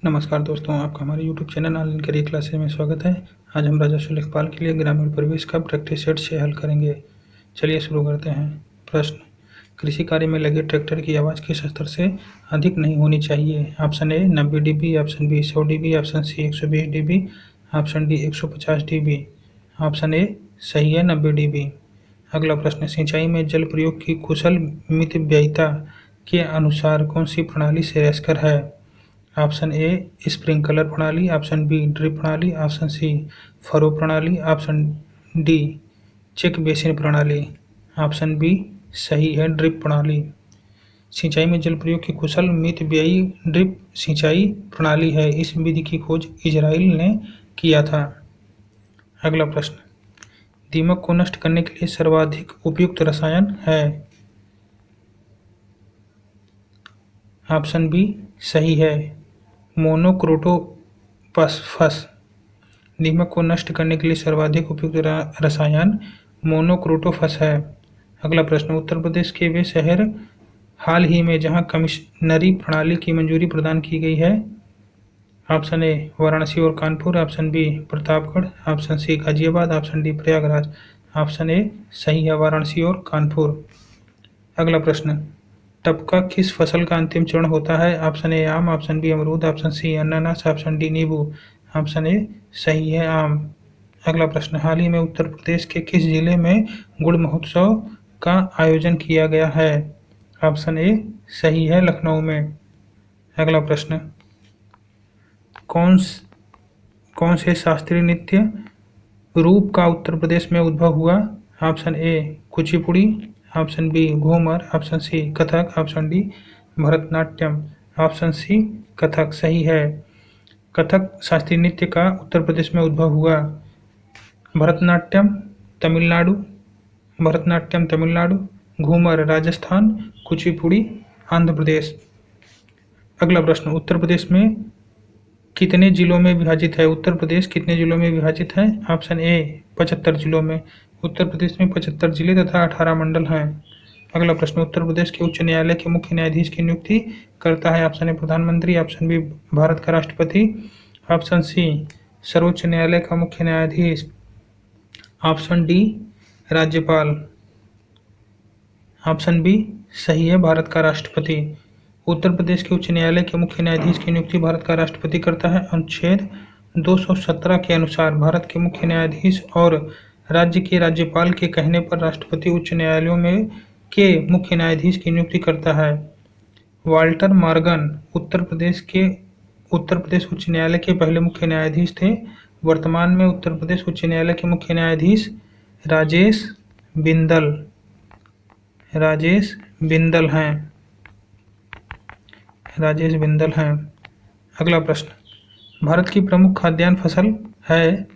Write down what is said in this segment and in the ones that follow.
नमस्कार दोस्तों, आपका हमारे YouTube channel online career classes में स्वागत है। आज हम राजस्व लेखपाल के लिए ग्रामीण परिवेश का प्रैक्टिस सेट 6 हल करेंगे। चलिए शुरू करते हैं। प्रश्न: कृषि कार्य में लगे ट्रैक्टर की आवाज़ किस स्तर से अधिक नहीं होनी चाहिए? Option A 90 dB, option B 100 dB, option C 120 dB, option D 150 dB। Option A सही है, 90 dB। अगला प्रश्न: सिंचाई में जल प्रयोग की कुशल मितव्ययिता के अनुसार कौन सी प्रणाली श्रेयस्कर है? ऑप्शन ए स्प्रिंकलर प्रणाली, ऑप्शन बी ड्रिप प्रणाली, ऑप्शन सी फरो प्रणाली, ऑप्शन डी चेक बेसिन प्रणाली। ऑप्शन बी सही है, ड्रिप प्रणाली। सिंचाई में जल प्रयोग की कुशल मितव्ययी ड्रिप सिंचाई प्रणाली है। इस विधि की खोज इजराइल ने किया था। अगला प्रश्न: दीमक को नष्ट करने के लिए सर्वाधिक उपयुक्त रसायन है? ऑप्शन बी सही है, मोनोक्रोटोफास। दीमक को नष्ट करने के लिए सर्वाधिक उपयुक्त रसायन मोनोक्रोटोफास है। अगला प्रश्न: उत्तर प्रदेश के वे शहर हाल ही में जहां कमिश्नरी प्रणाली की मंजूरी प्रदान की गई है? ऑप्शन ए वाराणसी और Kanpur, option B Pratapgarh, option C Ghaziabad, option D Prayagraj. Option A सही है, वाराणसी और कानपुर। अगला प्रश्न: टपका किस फसल का अंतिम चरण होता है? ऑप्शन ए आम, ऑप्शन बी अमरूद, ऑप्शन सी अनानास, ऑप्शन डी नींबू। ऑप्शन ए सही है, आम। अगला प्रश्न: हाल ही में उत्तर प्रदेश के किस जिले में गुड़ महोत्सव का आयोजन किया गया है? ऑप्शन ए सही है, लखनऊ में। अगला प्रश्न: कौन से शास्त्रीय नृत्य रूप का उत्तर प्रदेश में उद्भव हुआ? Option A Kuchipudi, option B Ghoomar, option C Kathak, option D Bharatanatyam. Option C Kathak सही है। कथक शास्त्रीय नृत्य का उत्तर प्रदेश में उद्भव हुआ। भरतनाट्यम तमिलनाडु, घूमर राजस्थान, कुचिपुड़ी आंध्र प्रदेश। अगला प्रश्न: उत्तर प्रदेश में कितने जिलों में विभाजित है? उत्तर प्रदेश कितने जिलों में विभाजित है? ऑप्शन ए 75 जिलों में। उत्तर प्रदेश में 75 जिले तथा 18 मंडल हैं। अगला प्रश्न: उत्तर प्रदेश के उच्च न्यायालय के मुख्य न्यायाधीश की नियुक्ति करता है? ऑप्शन ए प्रधानमंत्री, ऑप्शन बी भारत का राष्ट्रपति, ऑप्शन सी सर्वोच्च न्यायालय का मुख्य न्यायाधीश, ऑप्शन डी राज्यपाल। ऑप्शन बी सही है, भारत का राष्ट्रपति। उत्तर प्रदेश के उच्च न्यायालय के मुख्य न्यायाधीश की नियुक्ति भारत का राष्ट्रपति करता है। अनुच्छेद 217 के अनुसार भारत के मुख्य न्यायाधीश और राज्य के राज्यपाल के कहने पर राष्ट्रपति उच्च न्यायालयों में के मुख्य न्यायाधीश की नियुक्ति करता है। वाल्टर मॉर्गन उत्तर प्रदेश उच्च न्यायालय के पहले मुख्य न्यायाधीश थे। वर्तमान में उत्तर प्रदेश उच्च न्यायालय के मुख्य न्यायाधीश राजेश बिंदल हैं। अगला प्रश्न: भारत की प्रमुख खाद्यान्न फसल है?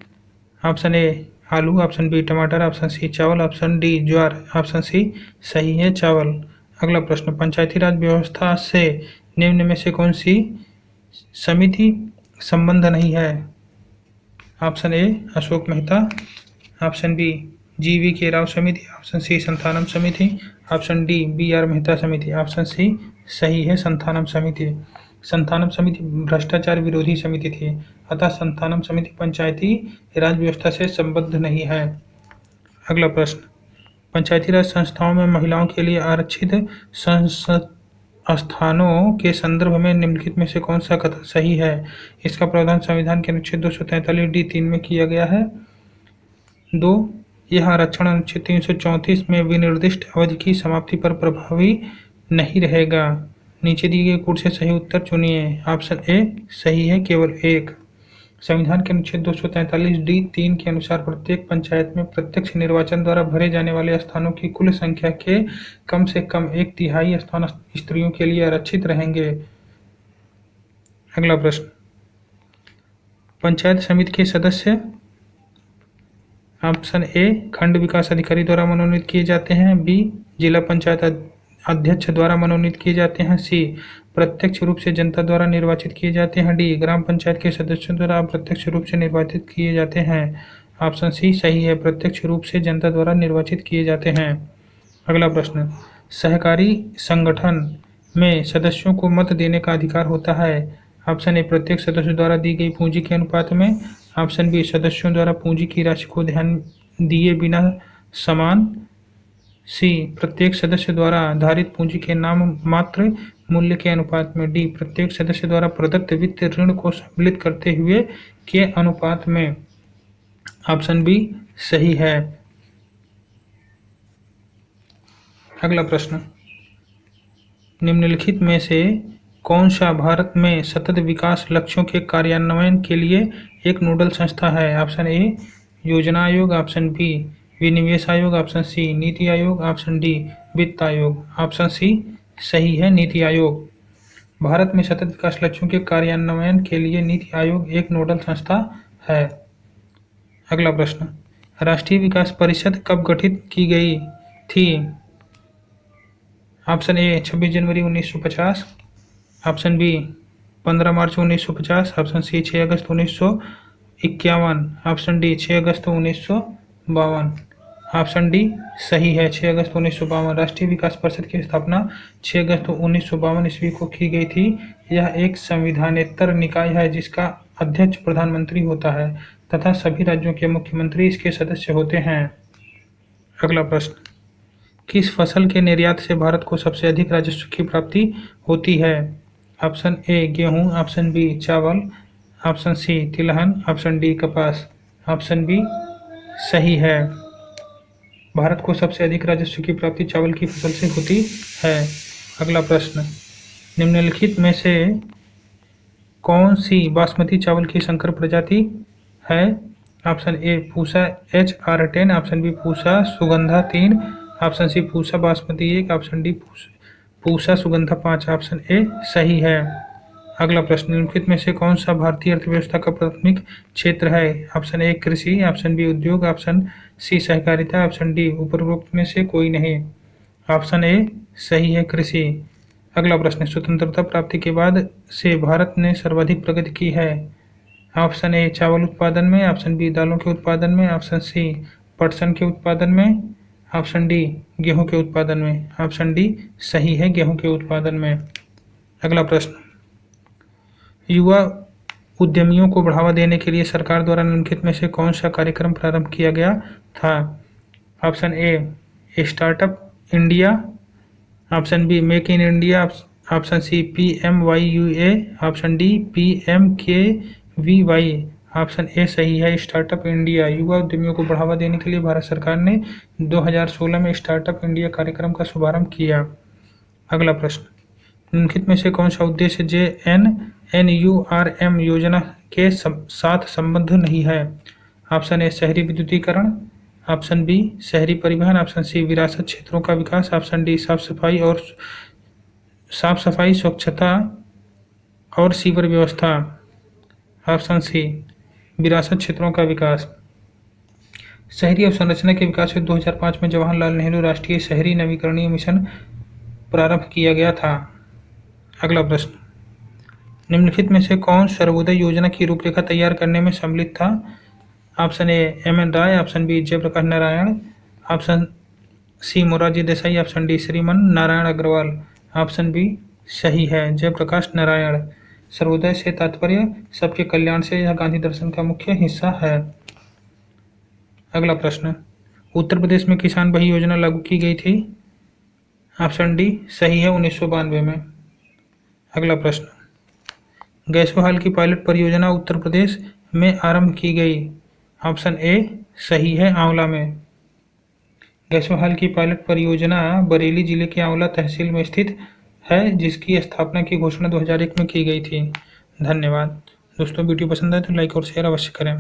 ऑप्शन ए आलू, ऑप्शन बी टमाटर, ऑप्शन सी चावल, ऑप्शन डी ज्वार। ऑप्शन सी सही है, चावल। अगला प्रश्न: पंचायती राज व्यवस्था से निम्न में से कौन सी समिति संबद्ध नहीं है? Option A Ashok Mehta, option B GV Rao समिति, ऑप्शन सी संथानम समिति, ऑप्शन डी BR मेहता समिति। ऑप्शन सी सही है, संथानम समिति। संथानम समिति भ्रष्टाचार विरोधी समिति थी, अतः संथानम समिति पंचायती राज व्यवस्था से संबद्ध नहीं है। अगला प्रश्न: पंचायती राज संस्थाओं में महिलाओं के लिए आरक्षित स्थानों के संदर्भ में निम्नलिखित में से कौन सा कथन सही है? इसका प्रावधान संविधान के अनुच्छेद 243 D3 में किया गया है। 2. यह आरक्षण अनुच्छेद 334 में विनिर्दिष्ट अवधि की समाप्ति पर प्रभावी नहीं रहेगा। नीचे दिए गए कोड से सही उत्तर चुनिए। ऑप्शन ए सही है, केवल एक। संविधान के अनुच्छेद 243 D3 के अनुसार प्रत्येक पंचायत में प्रत्यक्ष निर्वाचन द्वारा भरे जाने वाले स्थानों की कुल संख्या के कम से कम 1/3 स्थान स्त्रियों के लिए आरक्षित रहेंगे। अगला प्रश्न: पंचायत समिति के सदस्य ऑप्शन ए खंड विकास अधिकारी द्वारा मनोनीत किए जाते हैं, बी जिला पंचायत अध्यक्ष द्वारा मनोनीत किए जाते हैं, सी प्रत्यक्ष रूप से जनता द्वारा निर्वाचित किए जाते हैं, डी ग्राम पंचायत के सदस्यों द्वारा अप्रत्यक्ष रूप से निर्वाचित किए जाते हैं। ऑप्शन सी सही है, प्रत्यक्ष रूप से जनता द्वारा निर्वाचित किए जाते हैं। अगला प्रश्न: सहकारी संगठन में सदस्यों को मत देने का अधिकार होता है? ऑप्शन ए प्रत्येक सदस्य द्वारा दी गई पूंजी के अनुपात में। ऑप्शन बी सदस्यों द्वारा पूंजी की राशि को ध्यान दिए बिना समान। सी प्रत्येक सदस्य द्वारा आधारित पूंजी के नाम मात्र मूल्य के अनुपात में। डी प्रत्येक सदस्य द्वारा प्रदत्त वित्त ऋण को सम्मिलित करते हुए के अनुपात में। ऑप्शन बी सही है। अगला प्रश्न, निम्नलिखित में से कौन सा भारत में सतत विकास लक्ष्यों के कार्यान्वयन के लिए एक नोडल संस्था है? ऑप्शन ए योजना आयोग, ऑप्शन बी विनिवेश आयोग, option C NITI Aayog, option D वित्त आयोग। ऑप्शन सी सही है, नीति आयोग। भारत में सतत विकास लक्ष्यों के कार्यान्वयन के लिए नीति आयोग एक नोडल संस्था है। अगला प्रश्न, राष्ट्रीय विकास परिषद कब गठित की गई थी? ऑप्शन ए 26 जनवरी 1950, ऑप्शन बी 15 मार्च 1950, ऑप्शन सी 6 अगस्त 1951, ऑप्शन डी 6 अगस्त 1952। ऑप्शन डी सही है, 6 अगस्त 1952। राष्ट्रीय विकास परिषद की स्थापना 6 अगस्त 1952 ईस्वी को की गई थी। यह एक संविधानेतर निकाय है जिसका अध्यक्ष प्रधानमंत्री होता है तथा सभी राज्यों के मुख्यमंत्री इसके सदस्य होते हैं। अगला प्रश्न, किस फसल के निर्यात से भारत को सबसे अधिक राजस्व की प्राप्ति होती है? ऑप्शन ए गेहूं, ऑप्शन बी चावल, ऑप्शन सी तिलहन, ऑप्शन डी कपास। ऑप्शन बी सही है, भारत को सबसे अधिक राजस्व की प्राप्ति चावल की फसल से होती है। अगला प्रश्न, निम्नलिखित में से कौन सी बासमती चावल की संकर प्रजाति है? Option A Pusa HR10, option B Pusa Sugandha 3, option C Pusa basmati 1, option D Pusa Sugandha 5। Option A सही है। अगला प्रश्न, निम्नलिखित में से कौन सा भारतीय अर्थव्यवस्था का प्राथमिक क्षेत्र है? ऑप्शन ए कृषि, ऑप्शन बी उद्योग, ऑप्शन सी सहकारिता, ऑप्शन डी उपरोक्त में से कोई नहीं। ऑप्शन ए सही है, कृषि। अगला प्रश्न, स्वतंत्रता प्राप्ति के बाद से भारत ने सर्वाधिक प्रगति की है? ऑप्शन ए चावल उत्पादन में, ऑप्शन बी दालों के उत्पादन में, ऑप्शन सी पटसन के उत्पादन में, ऑप्शन डी गेहूं के उत्पादन में। ऑप्शन डी सही है, गेहूं के उत्पादन में। अगला प्रश्न, युवा उद्यमियों को बढ़ावा देने के लिए सरकार द्वारा निम्नलिखित में से कौन सा कार्यक्रम प्रारंभ किया गया था? Option A startup India, option B make in India, option C PMYUA, option D PMKVY। Option A सही है, स्टार्टअप इंडिया। युवा उद्यमियों को बढ़ावा देने के लिए भारत सरकार ने 2016 में स्टार्टअप इंडिया कार्यक्रम का शुभारंभ किया। अगला प्रश्न, निम्नलिखित में से कौन सा उद्देश्य JNNURM योजना के साथ संबद्ध नहीं है? ऑप्शन ए शहरी विद्युतीकरण, ऑप्शन बी शहरी परिवहन, ऑप्शन सी विरासत क्षेत्रों का विकास, ऑप्शन डी साफ सफाई स्वच्छता और सीवर व्यवस्था। ऑप्शन सी विरासत क्षेत्रों का विकास। शहरी अवसंरचना के विकास हेतु 2005 में जवाहरलाल नेहरू राष्ट्रीय शहरी नवीकरणीय मिशन प्रारंभ किया गया था। अगला प्रश्न, निम्नलिखित में से कौन सर्वोदय योजना की रूपरेखा तैयार करने में सम्मिलित था? Option A MN Roy, option B Jayaprakash Narayan, option C Morarji Desai, option D Shriman Narayan Agarwal. Option B सही है, जयप्रकाश नारायण। सर्वोदय से तात्पर्य सबके कल्याण से, यह गांधी दर्शन का मुख्य हिस्सा है। अगला प्रश्न, उत्तर प्रदेश में किसान भाई योजना लागू की गई थी? ऑप्शन डी सही है, 1992 में। अगला प्रश्न, गैसो हाल की पायलट परियोजना उत्तर प्रदेश में आरंभ की गई? ऑप्शन ए सही है, आंवला में। गैसो हाल की पायलट परियोजना बरेली जिले के आंवला तहसील में स्थित है जिसकी स्थापना की घोषणा 2001 में की गई थी। धन्यवाद दोस्तों, वीडियो पसंद आए तो लाइक और शेयर अवश्य करें।